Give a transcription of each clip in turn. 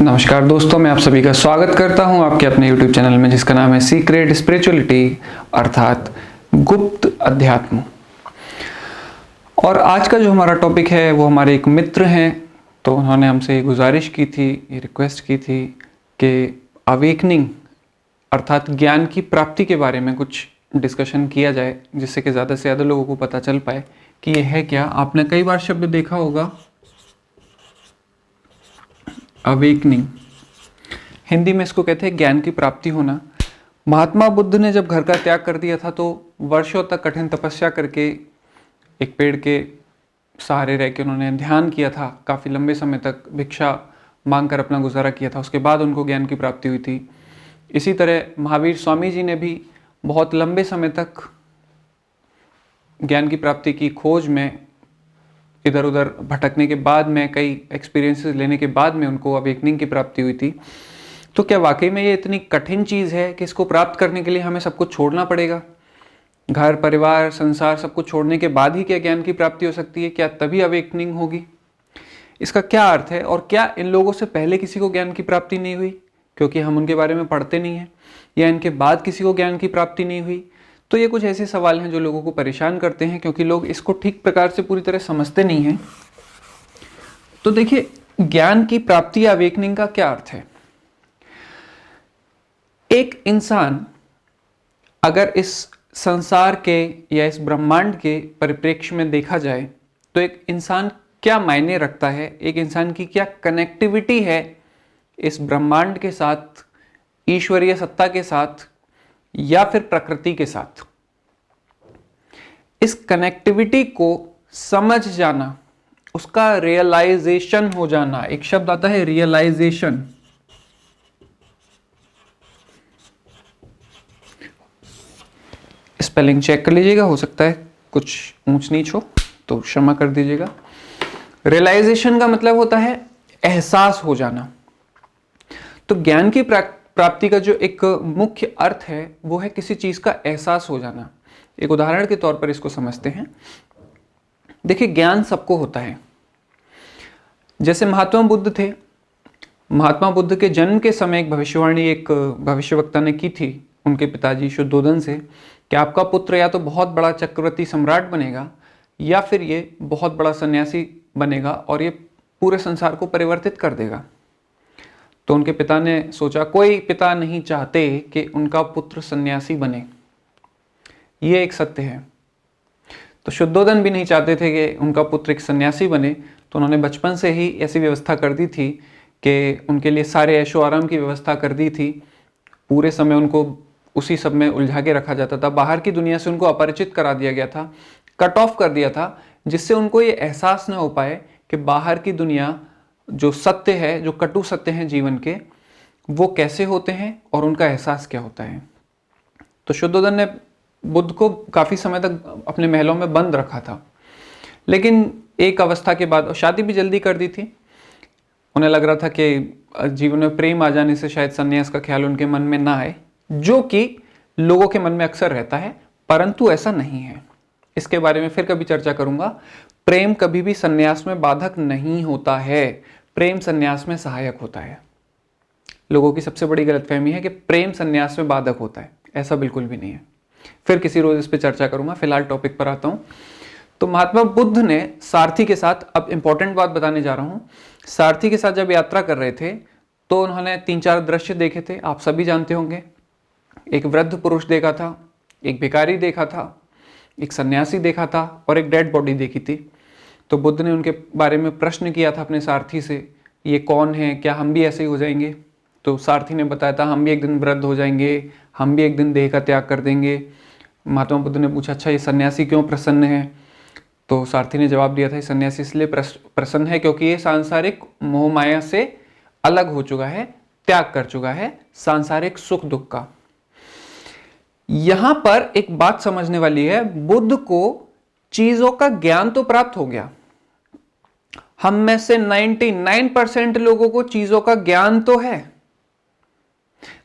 नमस्कार दोस्तों, मैं आप सभी का स्वागत करता हूं आपके अपने YouTube चैनल में जिसका नाम है सीक्रेट स्पिरिचुअलिटी अर्थात गुप्त अध्यात्म। और आज का जो हमारा टॉपिक है वो हमारे एक मित्र हैं, तो उन्होंने हमसे गुजारिश की थी, ये रिक्वेस्ट की थी कि अवेकनिंग अर्थात ज्ञान की प्राप्ति के बारे में कुछ डिस्कशन किया जाए, जिससे कि ज़्यादा से ज़्यादा लोगों को पता चल पाए कि ये है क्या। आपने कई बार शब्द देखा होगा अवेकनिंग, हिंदी में इसको कहते हैं ज्ञान की प्राप्ति होना। महात्मा बुद्ध ने जब घर का त्याग कर दिया था तो वर्षों तक कठिन तपस्या करके एक पेड़ के सहारे रह के उन्होंने ध्यान किया था, काफ़ी लंबे समय तक भिक्षा मांगकर अपना गुजारा किया था। उसके बाद उनको ज्ञान की प्राप्ति हुई थी। इसी तरह महावीर स्वामी जी ने भी बहुत लंबे समय तक ज्ञान की प्राप्ति की खोज में इधर उधर भटकने के बाद में, कई एक्सपीरियंसेस लेने के बाद में उनको अवेकनिंग की प्राप्ति हुई थी। तो क्या वाकई में ये इतनी कठिन चीज़ है कि इसको प्राप्त करने के लिए हमें सब कुछ छोड़ना पड़ेगा? घर परिवार संसार सब कुछ छोड़ने के बाद ही क्या ज्ञान की प्राप्ति हो सकती है? क्या तभी अवेकनिंग होगी? इसका क्या अर्थ है? और क्या इन लोगों से पहले किसी को ज्ञान की प्राप्ति नहीं हुई क्योंकि हम उनके बारे में पढ़ते नहीं हैं, या इनके बाद किसी को ज्ञान की प्राप्ति नहीं हुई? तो ये कुछ ऐसे सवाल हैं जो लोगों को परेशान करते हैं क्योंकि लोग इसको ठीक प्रकार से पूरी तरह समझते नहीं हैं। तो देखिए, ज्ञान की प्राप्ति या अवेकनिंग का क्या अर्थ है? एक इंसान अगर इस संसार के या इस ब्रह्मांड के परिप्रेक्ष्य में देखा जाए तो एक इंसान क्या मायने रखता है, एक इंसान की क्या कनेक्टिविटी है इस ब्रह्मांड के साथ, ईश्वरीय सत्ता के साथ या फिर प्रकृति के साथ, इस कनेक्टिविटी को समझ जाना, उसका रियलाइजेशन हो जाना। एक शब्द आता है रियलाइजेशन। स्पेलिंग चेक कर लीजिएगा, हो सकता है कुछ ऊंच नीच हो तो क्षमा कर दीजिएगा। रियलाइजेशन का मतलब होता है एहसास हो जाना। तो ज्ञान की प्राप्ति का जो एक मुख्य अर्थ है वो है किसी चीज का एहसास हो जाना। एक उदाहरण के तौर पर इसको समझते हैं। देखिए, ज्ञान सबको होता है। जैसे महात्मा बुद्ध थे, महात्मा बुद्ध के जन्म के समय एक भविष्यवाणी एक भविष्यवक्ता ने की थी उनके पिताजी शुद्धोदन से कि आपका पुत्र या तो बहुत बड़ा चक्रवर्ती सम्राट बनेगा या फिर ये बहुत बड़ा सन्यासी बनेगा और ये पूरे संसार को परिवर्तित कर देगा। तो उनके पिता ने सोचा, कोई पिता नहीं चाहते कि उनका पुत्र सन्यासी बने, ये एक सत्य है। तो शुद्धोदन भी नहीं चाहते थे कि उनका पुत्र एक सन्यासी बने, तो उन्होंने बचपन से ही ऐसी व्यवस्था कर दी थी कि उनके लिए सारे ऐशो आराम की व्यवस्था कर दी थी। पूरे समय उनको उसी सब में उलझा के रखा जाता था। बाहर की दुनिया से उनको अपरिचित करा दिया गया था, कट ऑफ कर दिया था, जिससे उनको ये एहसास न हो पाए कि बाहर की दुनिया जो सत्य है, जो कटु सत्य हैं जीवन के, वो कैसे होते हैं और उनका एहसास क्या होता है। तो शुद्धोदन ने बुद्ध को काफ़ी समय तक अपने महलों में बंद रखा था, लेकिन एक अवस्था के बाद शादी भी जल्दी कर दी थी। उन्हें लग रहा था कि जीवन में प्रेम आ जाने से शायद संन्यास का ख्याल उनके मन में ना आए, जो कि लोगों के मन में अक्सर रहता है, परंतु ऐसा नहीं है। इसके बारे में फिर कभी चर्चा करूंगा। प्रेम कभी भी संन्यास में बाधक नहीं होता है, प्रेम संन्यास में सहायक होता है। लोगों की सबसे बड़ी गलतफहमी है कि प्रेम संन्यास में बाधक होता है, ऐसा बिल्कुल भी नहीं है। फिर किसी रोज इस पर चर्चा करूंगा, फिलहाल टॉपिक पर आता हूं। तो महात्मा बुद्ध ने सारथी के साथ, अब इंपॉर्टेंट बात बताने जा रहा हूं, सारथी के साथ जब यात्रा कर रहे थे तो उन्होंने 3-4 दृश्य देखे थे, आप सभी जानते होंगे। एक वृद्ध पुरुष देखा था, एक भिखारी देखा था, एक सन्यासी देखा था और एक डेड बॉडी देखी थी। तो बुद्ध ने उनके बारे में प्रश्न किया था अपने सारथी से, ये कौन है, क्या हम भी ऐसे ही हो जाएंगे? तो सारथी ने बताया था, हम भी एक दिन वृद्ध हो जाएंगे, हम भी एक दिन देह का त्याग कर देंगे। महात्मा बुद्ध ने पूछा, अच्छा ये सन्यासी क्यों प्रसन्न है? तो सारथी ने जवाब दिया था, ये सन्यासी इसलिए प्रसन्न है क्योंकि ये सांसारिक मोह माया से अलग हो चुका है, त्याग कर चुका है सांसारिक सुख दुख का। यहां पर एक बात समझने वाली है, बुद्ध को चीजों का ज्ञान तो प्राप्त हो गया। हम में से 99% लोगों को चीजों का ज्ञान तो है।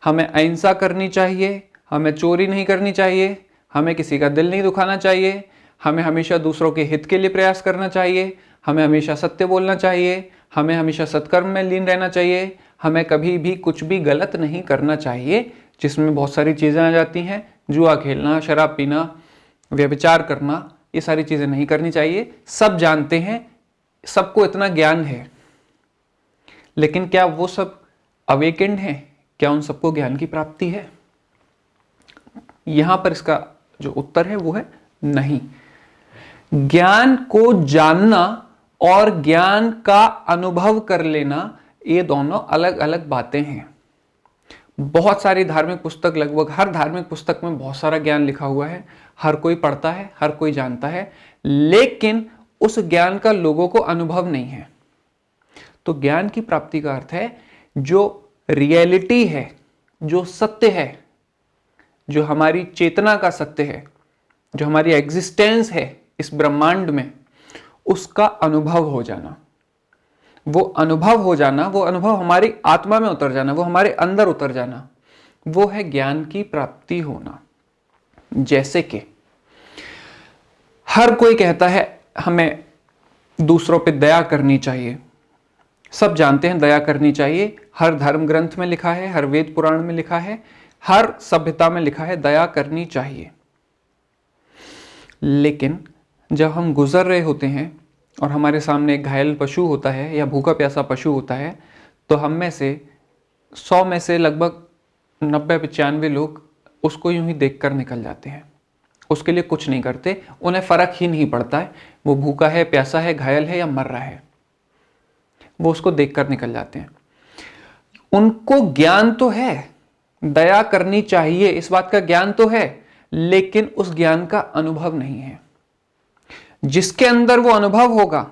हमें अहिंसा करनी चाहिए, हमें चोरी नहीं करनी चाहिए, हमें किसी का दिल नहीं दुखाना चाहिए, हमें हमेशा दूसरों के हित के लिए प्रयास करना चाहिए, हमें हमेशा सत्य बोलना चाहिए, हमें हमेशा सत्कर्म में लीन रहना चाहिए, हमें कभी भी कुछ भी गलत नहीं करना चाहिए, जिसमें बहुत सारी चीज़ें आ जाती हैं, जुआ खेलना, शराब पीना, व्यभिचार करना, ये सारी चीज़ें नहीं करनी चाहिए। सब जानते हैं, सबको इतना ज्ञान है, लेकिन क्या वो सब अवेकेंड हैं? क्या उन सबको ज्ञान की प्राप्ति है? यहां पर इसका जो उत्तर है वो है नहीं। ज्ञान को जानना और ज्ञान का अनुभव कर लेना, ये दोनों अलग अलग बातें हैं। बहुत सारी धार्मिक पुस्तक, लगभग हर धार्मिक पुस्तक में बहुत सारा ज्ञान लिखा हुआ है, हर कोई पढ़ता है, हर कोई जानता है, लेकिन उस ज्ञान का लोगों को अनुभव नहीं है। तो ज्ञान की प्राप्ति का अर्थ है जो रियलिटी है, जो सत्य है, जो हमारी चेतना का सत्य है, जो हमारी एग्जिस्टेंस है इस ब्रह्मांड में, उसका अनुभव हो जाना। वो अनुभव हो जाना, वो अनुभव हमारी आत्मा में उतर जाना, वो हमारे अंदर उतर जाना, वो है ज्ञान की प्राप्ति होना। जैसे कि हर कोई कहता है हमें दूसरों पे दया करनी चाहिए, सब जानते हैं दया करनी चाहिए, हर धर्म ग्रंथ में लिखा है, हर वेद पुराण में लिखा है, हर सभ्यता में लिखा है दया करनी चाहिए। लेकिन जब हम गुजर रहे होते हैं और हमारे सामने एक घायल पशु होता है या भूखा प्यासा पशु होता है, तो हम में से 100 में से लगभग 90-95 लोग उसको यूं ही देखकर निकल जाते हैं, उसके लिए कुछ नहीं करते, उन्हें फर्क ही नहीं पड़ता है वो भूखा है, प्यासा है, घायल है या मर रहा है, वो उसको देखकर निकल जाते हैं। उनको ज्ञान तो है, दया करनी चाहिए इस बात का ज्ञान तो है, लेकिन उस ज्ञान का अनुभव नहीं है। जिसके अंदर वो अनुभव होगा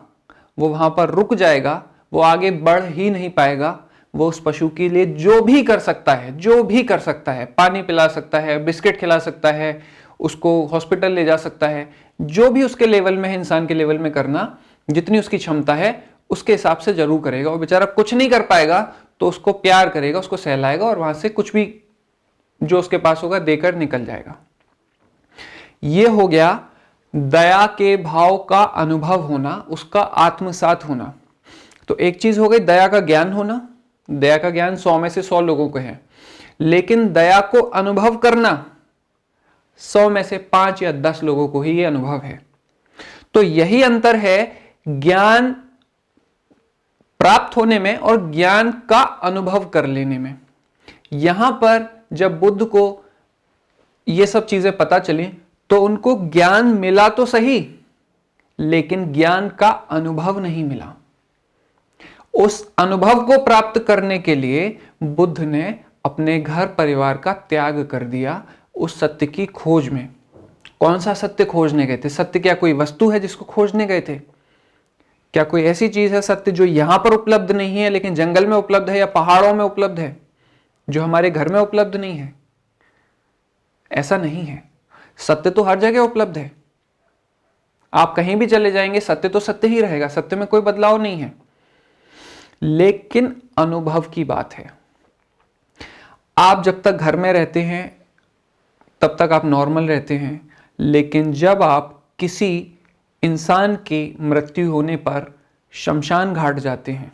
वो वहां पर रुक जाएगा, वो आगे बढ़ ही नहीं पाएगा। वो उस पशु के लिए जो भी कर सकता है, जो भी कर सकता है, पानी पिला सकता है, बिस्किट खिला सकता है, उसको हॉस्पिटल ले जा सकता है, जो भी उसके लेवल में है, इंसान के लेवल में करना, जितनी उसकी क्षमता है उसके हिसाब से जरूर करेगा। और बेचारा कुछ नहीं कर पाएगा तो उसको प्यार करेगा, उसको सहलाएगा और वहां से कुछ भी जो उसके पास होगा देकर निकल जाएगा। ये हो गया दया के भाव का अनुभव होना, उसका आत्मसात होना। तो एक चीज हो गई दया का ज्ञान होना, दया का ज्ञान 100 में से 100 लोगों को है, लेकिन दया को अनुभव करना 100 में से 5 या 10 लोगों को ही ये अनुभव है। तो यही अंतर है ज्ञान प्राप्त होने में और ज्ञान का अनुभव कर लेने में। यहां पर जब बुद्ध को ये सब चीजें पता चली तो उनको ज्ञान मिला तो सही, लेकिन ज्ञान का अनुभव नहीं मिला। उस अनुभव को प्राप्त करने के लिए बुद्ध ने अपने घर परिवार का त्याग कर दिया उस सत्य की खोज में। कौन सा सत्य खोजने गए थे? सत्य क्या कोई वस्तु है जिसको खोजने गए थे? क्या कोई ऐसी चीज है सत्य जो यहां पर उपलब्ध नहीं है लेकिन जंगल में उपलब्ध है या पहाड़ों में उपलब्ध है, जो हमारे घर में उपलब्ध नहीं है? ऐसा नहीं है। सत्य तो हर जगह उपलब्ध है। आप कहीं भी चले जाएंगे सत्य तो सत्य ही रहेगा, सत्य में कोई बदलाव नहीं है, लेकिन अनुभव की बात है। आप जब तक घर में रहते हैं तब तक आप नॉर्मल रहते हैं, लेकिन जब आप किसी इंसान की मृत्यु होने पर शमशान घाट जाते हैं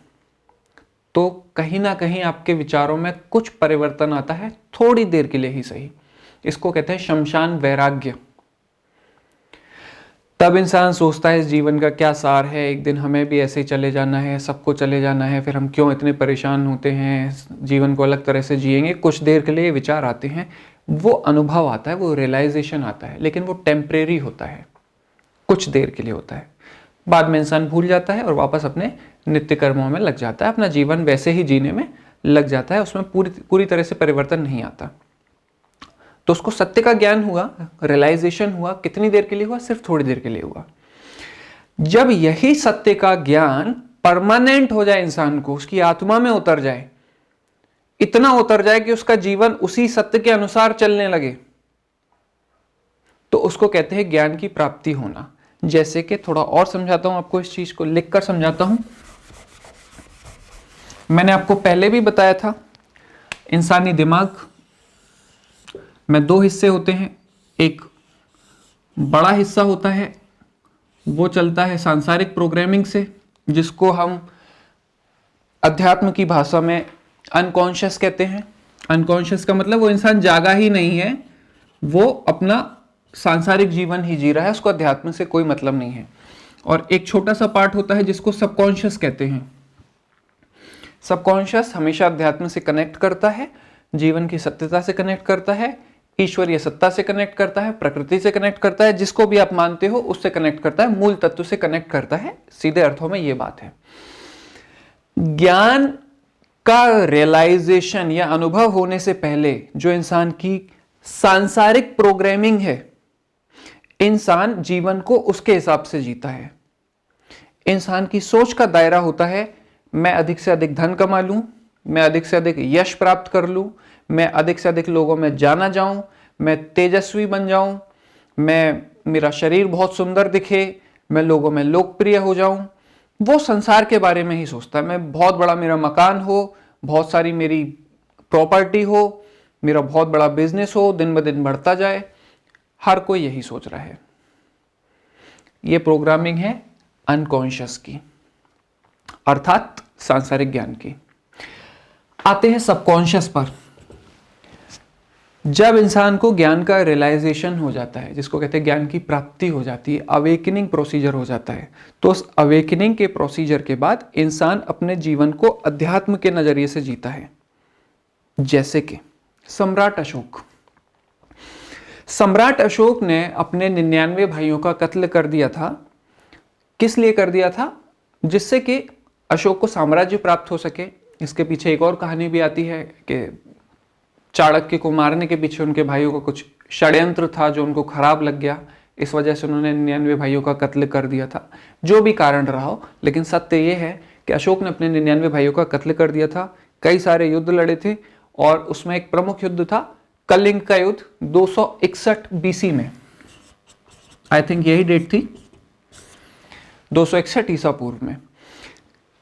तो कहीं ना कहीं आपके विचारों में कुछ परिवर्तन आता है, थोड़ी देर के लिए ही सही। इसको कहते हैं शमशान वैराग्य। तब इंसान सोचता है इस जीवन का क्या सार है, एक दिन हमें भी ऐसे ही चले जाना है, सबको चले जाना है, फिर हम क्यों इतने परेशान होते हैं, जीवन को अलग तरह से जिएंगे। कुछ देर के लिए विचार आते हैं, वो अनुभव आता है, वो रियलाइजेशन आता है, लेकिन वो टेम्परेरी होता है, कुछ देर के लिए होता है। बाद में इंसान भूल जाता है और वापस अपने नित्य कर्मों में लग जाता है, अपना जीवन वैसे ही जीने में लग जाता है, उसमें पूरी तरह से परिवर्तन नहीं आता। तो उसको सत्य का ज्ञान हुआ, रियलाइजेशन हुआ, कितनी देर के लिए हुआ? सिर्फ थोड़ी देर के लिए हुआ। जब यही सत्य का ज्ञान परमानेंट हो जाए, इंसान को उसकी आत्मा में उतर जाए, इतना उतर जाए कि उसका जीवन उसी सत्य के अनुसार चलने लगे, तो उसको कहते हैं ज्ञान की प्राप्ति होना। जैसे कि थोड़ा और समझाता हूं आपको, इस चीज को लिखकर समझाता हूं। मैंने आपको पहले भी बताया था, इंसानी दिमाग में 2 हिस्से होते हैं। एक बड़ा हिस्सा होता है, वो चलता है सांसारिक प्रोग्रामिंग से, जिसको हम अध्यात्म की भाषा में अनकॉन्शियस कहते हैं। अनकॉन्शियस का मतलब वो इंसान जागा ही नहीं है, वो अपना सांसारिक जीवन ही जी रहा है, उसको अध्यात्म से कोई मतलब नहीं है। और एक छोटा सा पार्ट होता है जिसको सबकॉन्शियस कहते हैं। सबकॉन्शियस हमेशा अध्यात्म से कनेक्ट करता है, जीवन की सत्यता से कनेक्ट करता है, ईश्वरीय सत्ता से कनेक्ट करता है, प्रकृति से कनेक्ट करता है, जिसको भी आप मानते हो उससे कनेक्ट करता है, मूल तत्व से कनेक्ट करता है। सीधे अर्थों में यह बात है। ज्ञान का रियलाइजेशन या अनुभव होने से पहले जो इंसान की सांसारिक प्रोग्रामिंग है, इंसान जीवन को उसके हिसाब से जीता है। इंसान की सोच का दायरा होता है, मैं अधिक से अधिक धन कमा लूं, मैं अधिक से अधिक यश प्राप्त कर लूं, मैं अधिक से अधिक लोगों में जाना जाऊं, मैं तेजस्वी बन जाऊं, मेरा शरीर बहुत सुंदर दिखे, मैं लोगों में लोकप्रिय हो जाऊं। वो संसार के बारे में ही सोचता है। मैं बहुत बड़ा मेरा मकान हो, बहुत सारी मेरी प्रॉपर्टी हो, मेरा बहुत बड़ा बिजनेस हो, दिन ब दिन बढ़ता जाए। हर कोई यही सोच रहा है। ये प्रोग्रामिंग है अनकॉन्शियस की, अर्थात सांसारिक ज्ञान की। आते हैं सबकॉन्शियस पर। जब इंसान को ज्ञान का रियलाइजेशन हो जाता है, जिसको कहते हैं ज्ञान की प्राप्ति हो जाती है, अवेकनिंग प्रोसीजर हो जाता है, तो उस अवेकनिंग के प्रोसीजर के बाद इंसान अपने जीवन को अध्यात्म के नजरिए से जीता है। जैसे कि सम्राट अशोक। सम्राट अशोक ने अपने 99 भाइयों का कत्ल कर दिया था। किस लिए कर दिया था? जिससे कि अशोक को साम्राज्य प्राप्त हो सके। इसके पीछे एक और कहानी भी आती है कि चाणक्य को मारने के पीछे उनके भाइयों का कुछ षड्यंत्र था जो उनको खराब लग गया, इस वजह से उन्होंने 99 भाइयों का कत्ल कर दिया था। जो भी कारण रहा हो, लेकिन सत्य यह है कि अशोक ने अपने 99 भाइयों का कत्ल कर दिया था। कई सारे युद्ध लड़े थे और उसमें एक प्रमुख युद्ध था कलिंग का युद्ध 261 बीसी में। आई थिंक यही डेट थी, 261 ईसा पूर्व में।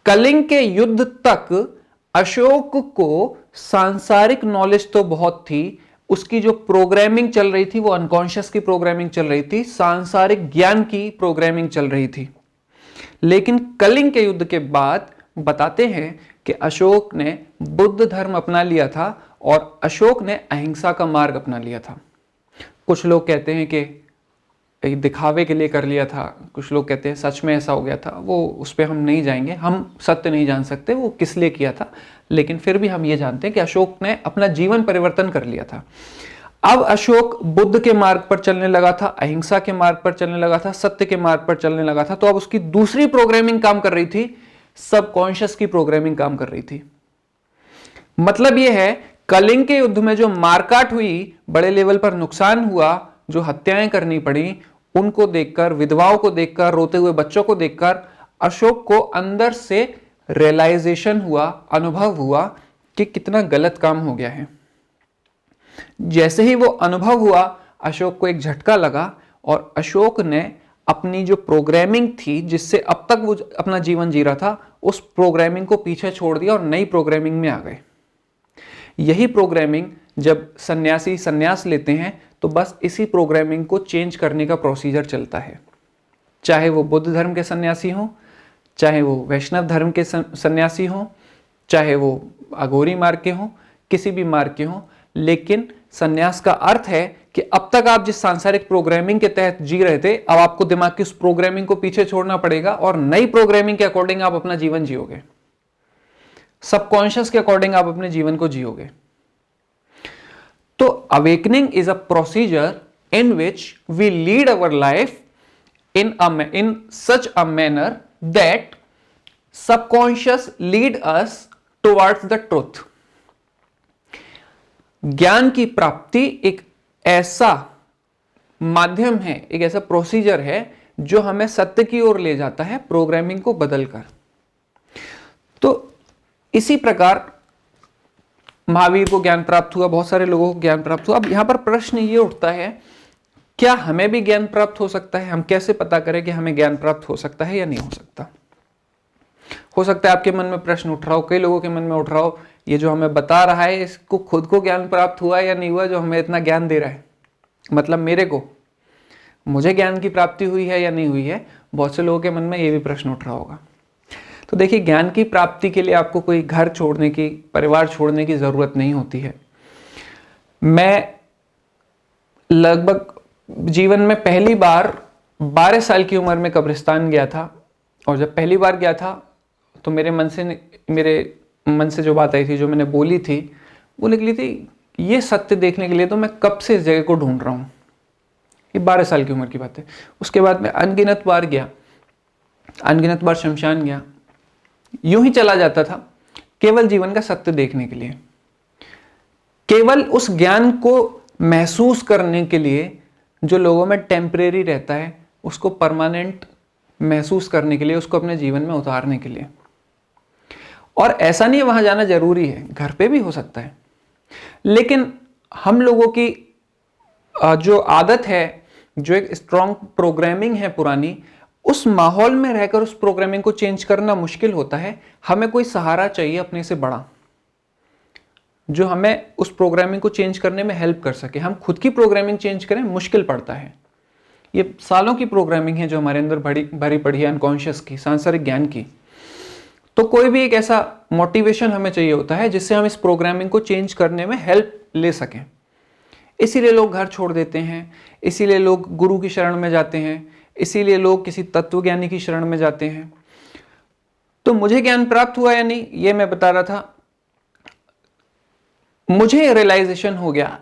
कलिंग के युद्ध तक अशोक को सांसारिक नॉलेज तो बहुत थी, उसकी जो प्रोग्रामिंग चल रही थी वो अनकॉन्शियस की प्रोग्रामिंग चल रही थी, सांसारिक ज्ञान की प्रोग्रामिंग चल रही थी। लेकिन कलिंग के युद्ध के बाद बताते हैं कि अशोक ने बुद्ध धर्म अपना लिया था और अशोक ने अहिंसा का मार्ग अपना लिया था। कुछ लोग कहते हैं कि दिखावे के लिए कर लिया था, कुछ लोग कहते हैं सच में ऐसा हो गया था। वो उस पर हम नहीं जाएंगे, हम सत्य नहीं जान सकते वो किस लिए किया था, लेकिन फिर भी हम ये जानते हैं कि अशोक ने अपना जीवन परिवर्तन कर लिया था। अब अशोक बुद्ध के मार्ग पर चलने लगा था, अहिंसा के मार्ग पर चलने लगा था, सत्य के मार्ग पर चलने लगा था। तो अब उसकी दूसरी प्रोग्रामिंग काम कर रही थी, सबकॉन्शियस की प्रोग्रामिंग काम कर रही थी। मतलब यह है, कलिंग के युद्ध में जो मारकाट हुई, बड़े लेवल पर नुकसान हुआ, जो हत्याएं करनी पड़ी, उनको देखकर, विधवाओं को देखकर, रोते हुए बच्चों को देखकर अशोक को अंदर से रियलाइजेशन हुआ, अनुभव हुआ कि कितना गलत काम हो गया है। जैसे ही वो अनुभव हुआ, अशोक को एक झटका लगा और अशोक ने अपनी जो प्रोग्रामिंग थी, जिससे अब तक वो अपना जीवन जी रहा था, उस प्रोग्रामिंग को पीछे छोड़ दिया और नई प्रोग्रामिंग में आ गए। यही प्रोग्रामिंग जब सन्यासी संन्यास लेते हैं तो बस इसी प्रोग्रामिंग को चेंज करने का प्रोसीजर चलता है। चाहे वो बुद्ध धर्म के सन्यासी हों, चाहे वो वैष्णव धर्म के सन्यासी हों, चाहे वो अघोरी मार्ग के हों, किसी भी मार्ग के हों, लेकिन सन्यास का अर्थ है कि अब तक आप जिस सांसारिक प्रोग्रामिंग के तहत जी रहे थे, अब आपको दिमाग की उस प्रोग्रामिंग को पीछे छोड़ना पड़ेगा और नई प्रोग्रामिंग के अकॉर्डिंग आप अपना जीवन जियोगे, सबकॉन्शियस के अकॉर्डिंग आप अपने जीवन को जियोगे। तो awakening is a procedure in which we lead our life in such a manner that subconscious lead us towards the truth. ज्ञान की प्राप्ति एक ऐसा माध्यम है, एक ऐसा प्रोसीजर है जो हमें सत्य की ओर ले जाता है, प्रोग्रामिंग को बदलकर। तो इसी प्रकार महावीर को ज्ञान प्राप्त हुआ, बहुत सारे लोगों को ज्ञान प्राप्त हुआ। अब यहां पर प्रश्न ये उठता है, क्या हमें भी ज्ञान प्राप्त हो सकता है? हम कैसे पता करें कि हमें ज्ञान प्राप्त हो सकता है या नहीं हो सकता? हो सकता है आपके मन में प्रश्न उठ रहा हो, कई लोगों के मन में उठ रहा हो, ये जो हमें बता रहा है इसको खुद को ज्ञान प्राप्त हुआ या नहीं हुआ जो हमें इतना ज्ञान दे रहा है? मतलब मुझे ज्ञान की प्राप्ति हुई है या नहीं हुई है? बहुत से लोगों के मन में ये भी प्रश्न उठ रहा होगा। तो देखिए, ज्ञान की प्राप्ति के लिए आपको कोई घर छोड़ने की, परिवार छोड़ने की ज़रूरत नहीं होती है। मैं लगभग जीवन में पहली बार 12 साल की उम्र में कब्रिस्तान गया था, और जब पहली बार गया था तो मेरे मन से जो बात आई थी, जो मैंने बोली थी, वो निकली थी, ये सत्य देखने के लिए तो मैं कब से इस जगह को ढूंढ रहा हूँ। ये 12 साल की उम्र की बात है। उसके बाद मैं अनगिनत बार गया, अनगिनत बार शमशान गया, यूं ही चला जाता था, केवल जीवन का सत्य देखने के लिए, केवल उस ज्ञान को महसूस करने के लिए जो लोगों में टेम्परेरी रहता है, उसको परमानेंट महसूस करने के लिए, उसको अपने जीवन में उतारने के लिए। और ऐसा नहीं है वहां जाना जरूरी है, घर पे भी हो सकता है, लेकिन हम लोगों की जो आदत है, जो एक स्ट्रॉन्ग प्रोग्रामिंग है पुरानी, उस माहौल में रहकर उस प्रोग्रामिंग को चेंज करना मुश्किल होता है। हमें कोई सहारा चाहिए अपने से बड़ा, जो हमें उस प्रोग्रामिंग को चेंज करने में हेल्प कर सके। हम खुद की प्रोग्रामिंग चेंज करें, मुश्किल पड़ता है। ये सालों की प्रोग्रामिंग है जो हमारे अंदर भरी पड़ी है, अनकॉन्शियस की, सांसारिक ज्ञान की। तो कोई भी एक ऐसा मोटिवेशन हमें चाहिए होता है जिससे हम इस प्रोग्रामिंग को चेंज करने में हेल्प ले सकें। इसीलिए लोग घर छोड़ देते हैं, इसीलिए लोग गुरु की शरण में जाते हैं, इसीलिए लोग किसी तत्वज्ञानी की शरण में जाते हैं। तो मुझे ज्ञान प्राप्त हुआ या नहीं, ये मैं बता रहा था। मुझे रियलाइजेशन हो गया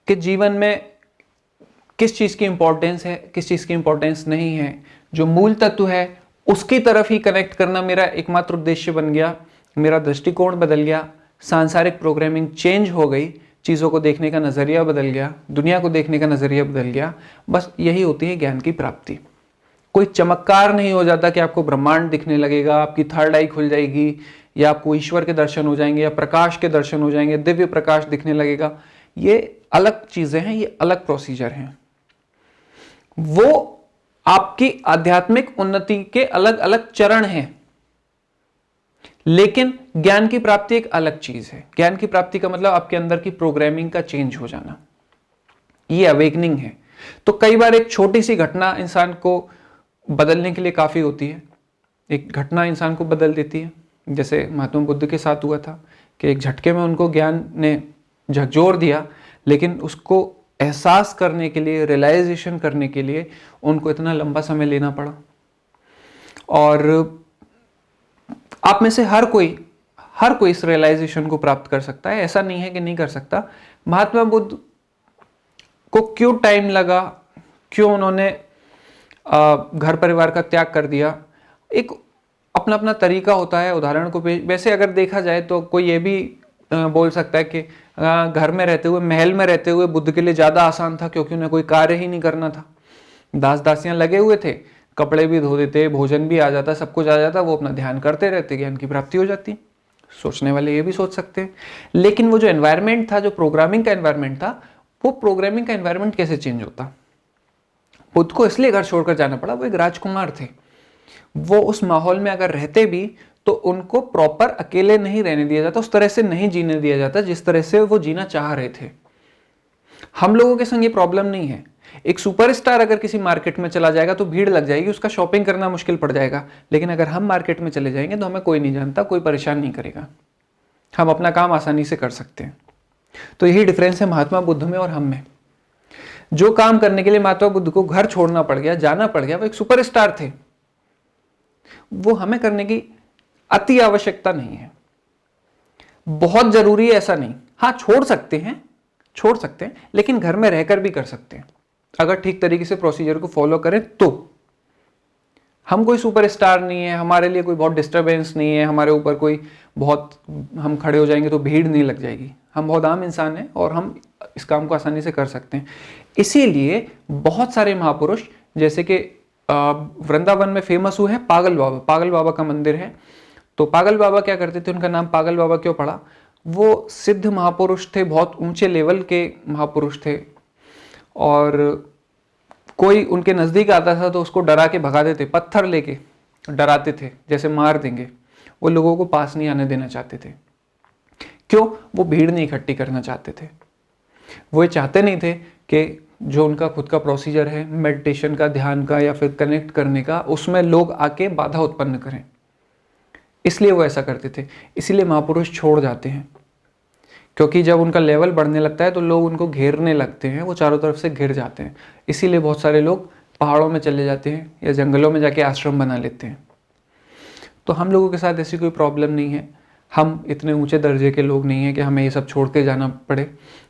कि जीवन में किस चीज की इंपॉर्टेंस है, किस चीज की इंपॉर्टेंस नहीं है। जो मूल तत्व है उसकी तरफ ही कनेक्ट करना मेरा एकमात्र उद्देश्य बन गया। मेरा दृष्टिकोण बदल गया, सांसारिक प्रोग्रामिंग चेंज हो गई, चीज़ों को देखने का नज़रिया बदल गया, दुनिया को देखने का नज़रिया बदल गया। बस यही होती है ज्ञान की प्राप्ति। कोई चमत्कार नहीं हो जाता कि आपको ब्रह्मांड दिखने लगेगा, आपकी थर्ड आई खुल जाएगी, या आपको ईश्वर के दर्शन हो जाएंगे, या प्रकाश के दर्शन हो जाएंगे, दिव्य प्रकाश दिखने लगेगा। ये अलग चीज़ें हैं, ये अलग प्रोसीजर हैं। वो आपकी आध्यात्मिक उन्नति के अलग अलग चरण हैं। लेकिन ज्ञान की प्राप्ति एक अलग चीज है। ज्ञान की प्राप्ति का मतलब आपके अंदर की प्रोग्रामिंग का चेंज हो जाना, ये अवेकनिंग है। तो कई बार एक छोटी सी घटना इंसान को बदलने के लिए काफी होती है। एक घटना इंसान को बदल देती है, जैसे महात्मा बुद्ध के साथ हुआ था कि एक झटके में उनको ज्ञान ने झकझोर दिया, लेकिन उसको एहसास करने के लिए, रियलाइजेशन करने के लिए उनको इतना लंबा समय लेना पड़ा। और आप में से हर कोई इस रियलाइजेशन को प्राप्त कर सकता है, ऐसा नहीं है कि नहीं कर सकता। महात्मा बुद्ध को क्यों टाइम लगा, क्यों उन्होंने घर परिवार का त्याग कर दिया, एक अपना अपना तरीका होता है। उदाहरण को वैसे अगर देखा जाए तो कोई ये भी बोल सकता है कि घर में रहते हुए, महल में रहते हुए बुद्ध के लिए ज़्यादा आसान था, क्योंकि उन्हें कोई कार्य ही नहीं करना था। दास दासियां लगे हुए थे, कपड़े भी धो देते, भोजन भी आ जाता, सब कुछ आ जाता, वो अपना ध्यान करते रहते, ज्ञान की प्राप्ति हो जाती। सोचने वाले ये भी सोच सकते हैं। लेकिन वो जो एनवायरनमेंट था, जो प्रोग्रामिंग का एनवायरनमेंट था, वो प्रोग्रामिंग का एनवायरनमेंट कैसे चेंज होता? बुद्ध को इसलिए घर छोड़कर जाना पड़ा, वो एक राजकुमार थे। वो उस माहौल में अगर रहते भी तो उनको प्रॉपर अकेले नहीं रहने दिया जाता, उस तरह से नहीं जीने दिया जाता जिस तरह से वो जीना चाह रहे थे। हम लोगों के संग ये प्रॉब्लम नहीं है। एक सुपरस्टार अगर किसी मार्केट में चला जाएगा तो भीड़ लग जाएगी, उसका शॉपिंग करना मुश्किल पड़ जाएगा। लेकिन अगर हम मार्केट में चले जाएंगे तो हमें कोई नहीं जानता, कोई परेशान नहीं करेगा, हम अपना काम आसानी से कर सकते हैं। तो यही डिफरेंस है महात्मा बुद्ध में और हम में। जो काम करने के लिए महात्मा बुद्ध को घर छोड़ना पड़ गया, जाना पड़ गया, वो एक सुपरस्टार थे, वो हमें करने की अति आवश्यकता नहीं है। बहुत जरूरी है ऐसा नहीं, हाँ छोड़ सकते हैं, लेकिन घर में रहकर भी कर सकते हैं अगर ठीक तरीके से प्रोसीजर को फॉलो करें तो। हम कोई सुपरस्टार नहीं है, हमारे लिए कोई बहुत डिस्टरबेंस नहीं है, हमारे ऊपर कोई बहुत हम खड़े हो जाएंगे तो भीड़ नहीं लग जाएगी। हम बहुत आम इंसान हैं और हम इस काम को आसानी से कर सकते हैं। इसीलिए बहुत सारे महापुरुष, जैसे कि वृंदावन में फेमस हुए हैं पागल बाबा का मंदिर है। तो पागल बाबा क्या करते थे, उनका नाम पागल बाबा क्यों पड़ा? वो सिद्ध महापुरुष थे, बहुत ऊंचे लेवल के महापुरुष थे, और कोई उनके नज़दीक आता था तो उसको डरा के भगा देते, पत्थर लेके डराते थे जैसे मार देंगे। वो लोगों को पास नहीं आने देना चाहते थे। क्यों? वो भीड़ नहीं इकट्ठी करना चाहते थे। वो ये चाहते नहीं थे कि जो उनका खुद का प्रोसीजर है मेडिटेशन का, ध्यान का, या फिर कनेक्ट करने का, उसमें लोग आके बाधा उत्पन्न करें। इसलिए वो ऐसा करते थे। इसीलिए महापुरुष छोड़ जाते हैं, क्योंकि जब उनका लेवल बढ़ने लगता है तो लोग उनको घेरने लगते हैं, वो चारों तरफ से घिर जाते हैं। इसीलिए बहुत सारे लोग पहाड़ों में चले जाते हैं या जंगलों में जाके आश्रम बना लेते हैं। तो हम लोगों के साथ ऐसी कोई प्रॉब्लम नहीं है। हम इतने ऊंचे दर्जे के लोग नहीं हैं कि हमें ये सब छोड़ के जाना पड़े।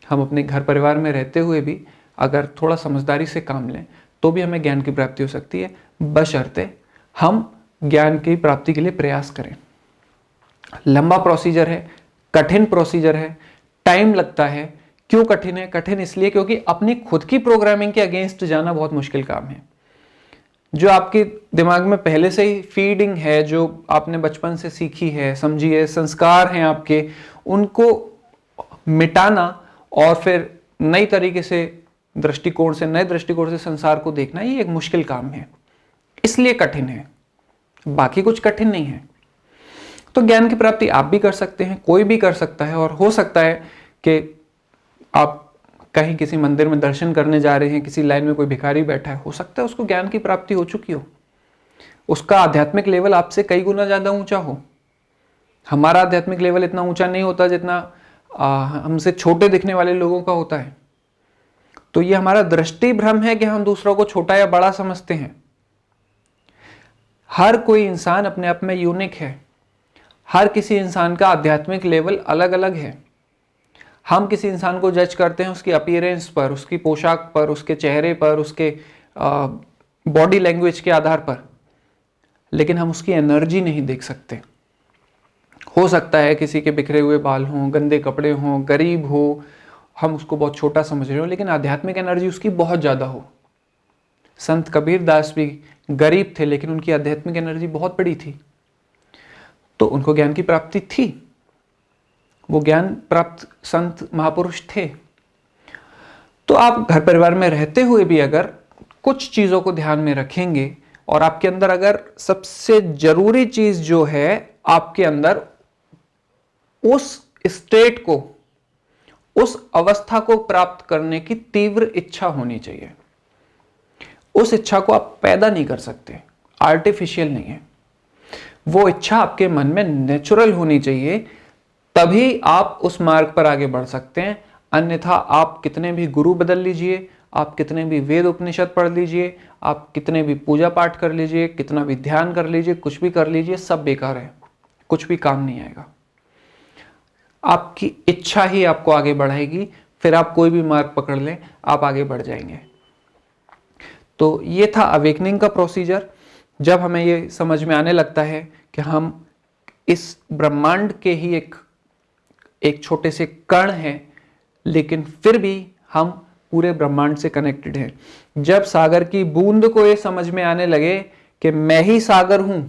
हम अपने घर परिवार में रहते हुए भी अगर थोड़ा समझदारी से काम लें तो भी हमें ज्ञान की प्राप्ति हो सकती है, बशर्ते हम ज्ञान की प्राप्ति के लिए प्रयास करें। लंबा प्रोसीजर है, कठिन प्रोसीजर है, टाइम लगता है। क्यों कठिन है? कठिन इसलिए क्योंकि अपनी खुद की प्रोग्रामिंग के अगेंस्ट जाना बहुत मुश्किल काम है। जो आपके दिमाग में पहले से ही फीडिंग है, जो आपने बचपन से सीखी है, समझी है, संस्कार हैं आपके, उनको मिटाना और फिर नई तरीके से दृष्टिकोण से, नए दृष्टिकोण से संसार को देखना, ये एक मुश्किल काम है, इसलिए कठिन है, बाकी कुछ कठिन नहीं है। तो ज्ञान की प्राप्ति आप भी कर सकते हैं, कोई भी कर सकता है। और हो सकता है कि आप कहीं किसी मंदिर में दर्शन करने जा रहे हैं, किसी लाइन में कोई भिखारी बैठा है, हो सकता है उसको ज्ञान की प्राप्ति हो चुकी हो, उसका आध्यात्मिक लेवल आपसे कई गुना ज्यादा ऊंचा हो। हमारा आध्यात्मिक लेवल इतना ऊंचा नहीं होता जितना हमसे छोटे दिखने वाले लोगों का होता है। तो ये हमारा दृष्टि भ्रम है कि हम दूसरों को छोटा या बड़ा समझते हैं। हर कोई इंसान अपने आप में यूनिक है। हर किसी इंसान का आध्यात्मिक लेवल अलग अलग है। हम किसी इंसान को जज करते हैं उसकी अपीयरेंस पर, उसकी पोशाक पर, उसके चेहरे पर, उसके बॉडी लैंग्वेज के आधार पर, लेकिन हम उसकी एनर्जी नहीं देख सकते। हो सकता है किसी के बिखरे हुए बाल हों, गंदे कपड़े हों, गरीब हो, हम उसको बहुत छोटा समझ रहे हो, लेकिन आध्यात्मिक एनर्जी उसकी बहुत ज़्यादा हो। संत कबीर दास भी गरीब थे लेकिन उनकी आध्यात्मिक एनर्जी बहुत बड़ी थी, तो उनको ज्ञान की प्राप्ति थी। वो ज्ञान प्राप्त संत महापुरुष थे। तो आप घर परिवार में रहते हुए भी अगर कुछ चीज़ों को ध्यान में रखेंगे और आपके अंदर अगर सबसे जरूरी चीज़ जो है, आपके अंदर उस स्टेट को, उस अवस्था को प्राप्त करने की तीव्र इच्छा होनी चाहिए। उस इच्छा को आप पैदा नहीं कर सकते, आर्टिफिशियल नहीं है। वो इच्छा आपके मन में नेचुरल होनी चाहिए, तभी आप उस मार्ग पर आगे बढ़ सकते हैं। अन्यथा आप कितने भी गुरु बदल लीजिए, आप कितने भी वेद उपनिषद पढ़ लीजिए, आप कितने भी पूजा पाठ कर लीजिए, कितना भी ध्यान कर लीजिए, कुछ भी कर लीजिए, सब बेकार है, कुछ भी काम नहीं आएगा। आपकी इच्छा ही आपको आगे बढ़ाएगी। फिर आप कोई भी मार्ग पकड़ लें, आप आगे बढ़ जाएंगे। तो ये था अवेकनिंग का प्रोसीजर। जब हमें ये समझ में आने लगता है कि हम इस ब्रह्मांड के ही एक छोटे से कण हैं, लेकिन फिर भी हम पूरे ब्रह्मांड से कनेक्टेड हैं। जब सागर की बूंद को ये समझ में आने लगे कि मैं ही सागर हूं,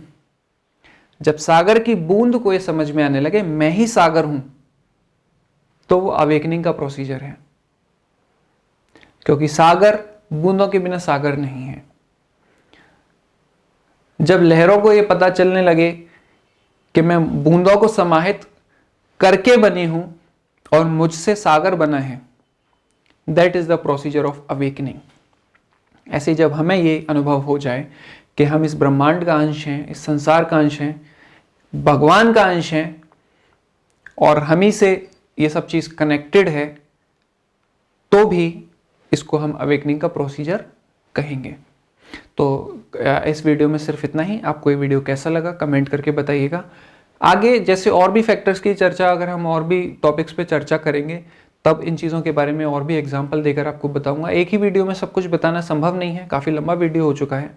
जब सागर की बूंद को ये समझ में आने लगे मैं ही सागर हूं, तो वो अवेकनिंग का प्रोसीजर है। क्योंकि सागर बूंदों के बिना सागर नहीं है। जब लहरों को ये पता चलने लगे कि मैं बूंदों को समाहित करके बनी हूं और मुझसे सागर बना है, that is the procedure of awakening. ऐसे जब हमें ये अनुभव हो जाए कि हम इस ब्रह्मांड का अंश हैं, इस संसार का अंश हैं, भगवान का अंश हैं, और हम ही से ये सब चीज कनेक्टेड है, तो भी इसको हम अवेकनिंग का प्रोसीजर कहेंगे। तो इस वीडियो में सिर्फ इतना ही। आपको ये वीडियो कैसा लगा कमेंट करके बताइएगा। आगे जैसे और भी फैक्टर्स की चर्चा, अगर हम और भी टॉपिक्स पे चर्चा करेंगे, तब इन चीज़ों के बारे में और भी एग्जाम्पल देकर आपको बताऊंगा। एक ही वीडियो में सब कुछ बताना संभव नहीं है, काफ़ी लंबा वीडियो हो चुका है,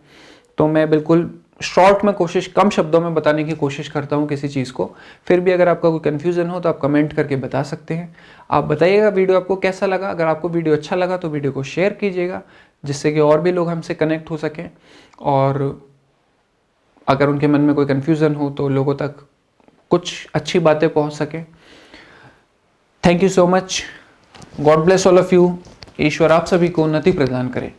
तो मैं बिल्कुल शॉर्ट में कम शब्दों में बताने की कोशिश करता हूँ किसी चीज़ को। फिर भी अगर आपका कोई कन्फ्यूज़न हो तो आप कमेंट करके बता सकते हैं। आप बताइएगा वीडियो आपको कैसा लगा। अगर आपको वीडियो अच्छा लगा तो वीडियो को शेयर कीजिएगा, जिससे कि और भी लोग हमसे कनेक्ट हो सकें, और अगर उनके मन में कोई कन्फ्यूज़न हो तो लोगों तक कुछ अच्छी बातें पहुँच सकें। Thank you so much. God bless all of you. ईश्वर आप सभी को उन्नति प्रदान करे।